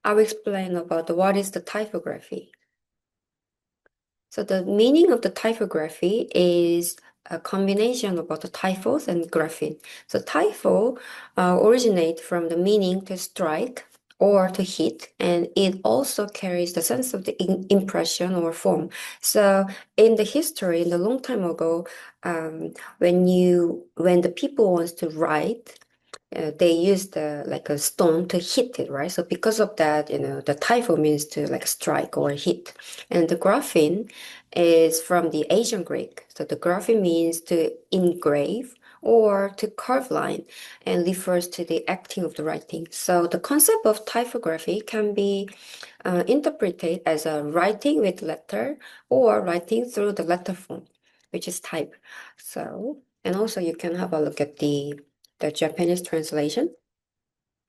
I will explain about what is the typography. So the meaning of the typography is a combination of both the typhos and grapheme. So typho originate from the meaning to strike or to hit, and it also carries the sense of the impression or form. So in the history, in the long time ago, when the people wants to write, they used like a stone to hit it, right? So because of that, the typho means to like strike or hit. And the graphene is from the Asian Greek. So the graphene means to engrave or to carve line and refers to the acting of the writing. So the concept of typography can be interpreted as a writing with letter or writing through the letter form, which is type. So, and also you can have a look at the Japanese translation.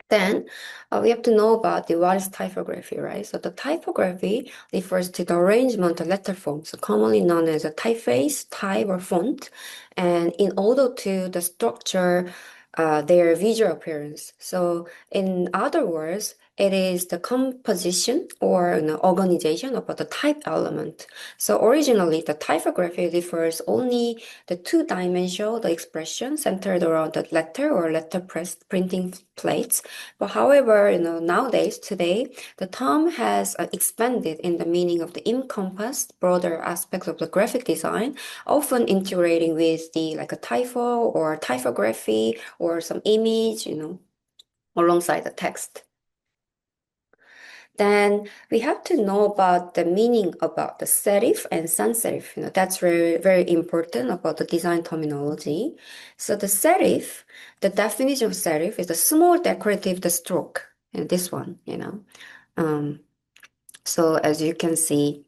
Then we have to know about what is typography, right? So the typography refers to the arrangement of letter forms, commonly known as a typeface, type, or font, and in order to the structure their visual appearance. So in other words, it is the composition or organization of the type element. So originally, the typography refers only the two-dimensional expression centered around the letter or letterpress printing plates. But however, nowadays, today, the term has expanded in the meaning of the encompassed broader aspects of the graphic design, often integrating with the like a typo or typography or some image, alongside the text. Then we have to know about the meaning about the serif and sans serif. That's very, very important about the design terminology. So the serif, the definition of serif is a small decorative stroke. And this one, So as you can see,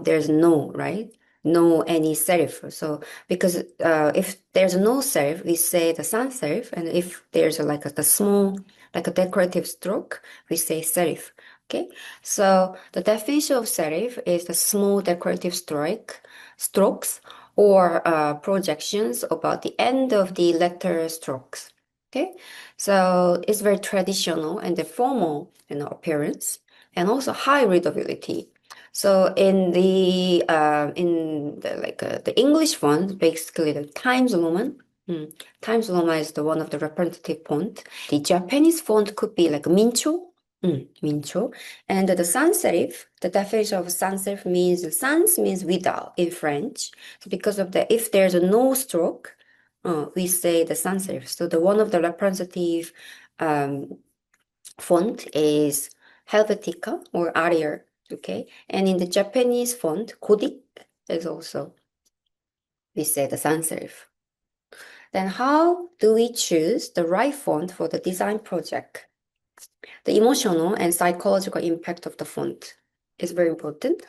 there's no, right? No any serif. So because if there's no serif, we say the sans serif, and if there's the small, like a decorative stroke, we say serif. Okay, so the definition of serif is the small decorative strokes or projections about the end of the letter strokes. Okay, so it's very traditional and the formal, appearance, and also high readability. So in the English font, basically the Times Roman. Times Roman is the one of the representative font. The Japanese font could be like Mincho. Mincho. And the sans serif, the definition of sans serif sans means without in French. So because of that, if there's no stroke, we say the sans serif. So the one of the representative font is Helvetica or Arial. Okay, and in the Japanese font, Kodic is also, we say the sans serif. Then how do we choose the right font for the design project? The emotional and psychological impact of the font is very important.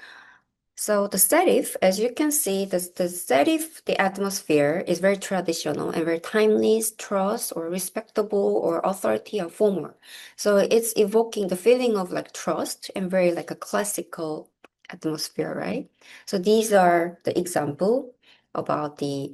So the serif, as you can see, the serif, the atmosphere is very traditional and very timeless, trust or respectable or authority or formal. So it's evoking the feeling of like trust and very like a classical atmosphere, right? So these are the example about the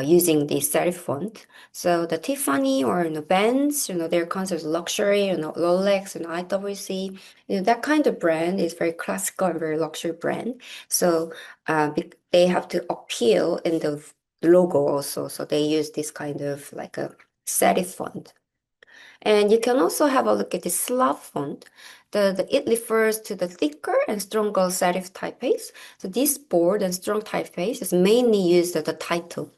using the serif font. So the Tiffany or Benz, their concept is luxury, Rolex and IWC, that kind of brand is very classical and very luxury brand. So they have to appeal in the logo also. So they use this kind of like a serif font. And you can also have a look at the Slav font. It refers to the thicker and stronger serif typeface. So this bold and strong typeface is mainly used as a title.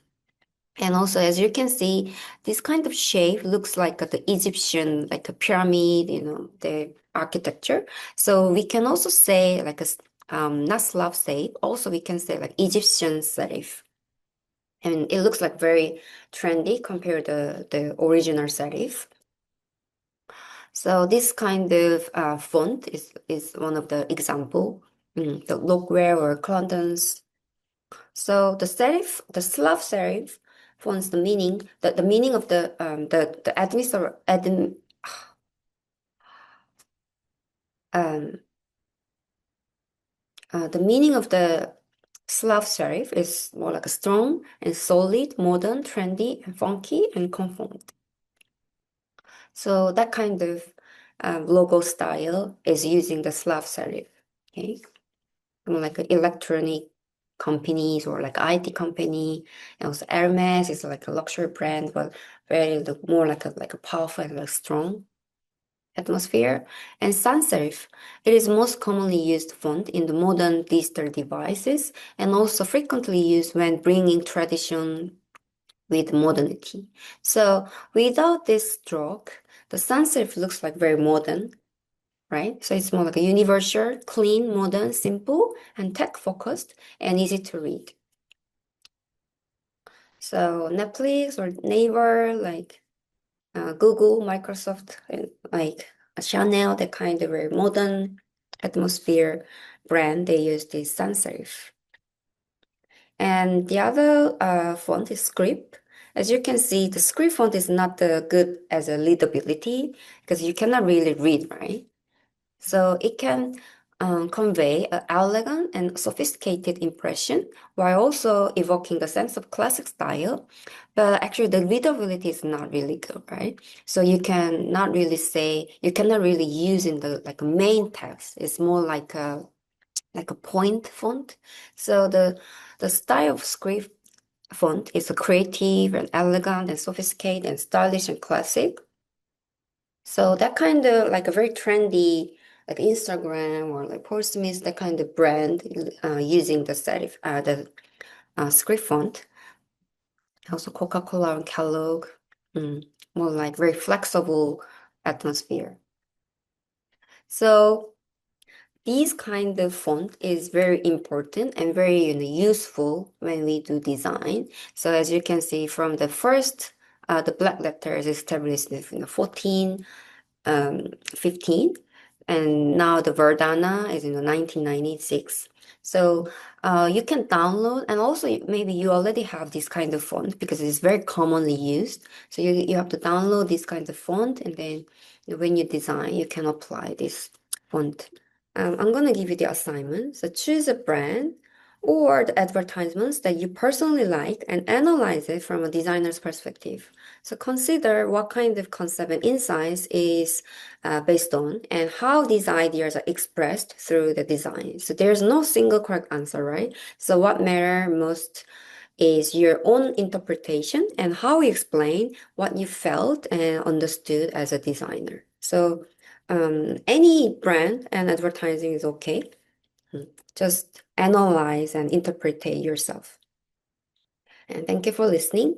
And also, as you can see, this kind of shape looks like the Egyptian, like a pyramid, the architecture. So we can also say like not Slav shape. Also, we can say like Egyptian serif. And it looks like very trendy compared to the original serif. So this kind of font is one of the example, the Logware or Clontons. So the Slav serif fonts, the meaning of the the meaning of the Slav serif is more like a strong and solid, modern, trendy, and funky, and confident. So that kind of logo style is using the Slav serif. Okay, like electronic companies or like IT company, and also Hermes is like a luxury brand, but very more like a powerful and like strong atmosphere. And sans serif, it is most commonly used font in the modern digital devices and also frequently used when bringing tradition with modernity. So without this stroke, the sans serif looks like very modern, right? So it's more like a universal, clean, modern, simple, and tech-focused, and easy to read. So Netflix or Naver, like Google, Microsoft, and like Chanel, the kind of very modern atmosphere brand, they use this sans serif. And the other font is script. As you can see, the script font is not good as a readability because you cannot really read, right? So it can convey an elegant and sophisticated impression while also evoking a sense of classic style. But actually, the readability is not really good, right? So you cannot really say, you cannot really use in the like main text. It's more like a point font. So the style of script font is a creative and elegant and sophisticated and stylish and classic. So that kind of like a very trendy, like Instagram or like Postmates, that kind of brand using the serif, script font. Also Coca-Cola and Kellogg, more like very flexible atmosphere. So these kind of font is very important and very useful when we do design. So as you can see from the first, the black letters established in the 15, and now the Verdana is in the 1996. So you can download, and also maybe you already have this kind of font because it's very commonly used. So you have to download this kind of font, and then when you design, you can apply this font. I'm going to give you the assignment. So choose a brand or the advertisements that you personally like and analyze it from a designer's perspective. So consider what kind of concept and insights is based on and how these ideas are expressed through the design. So there's no single correct answer, right? So what matters most is your own interpretation and how you explain what you felt and understood as a designer. So any brand and advertising is okay. Just analyze and interpret yourself. And thank you for listening.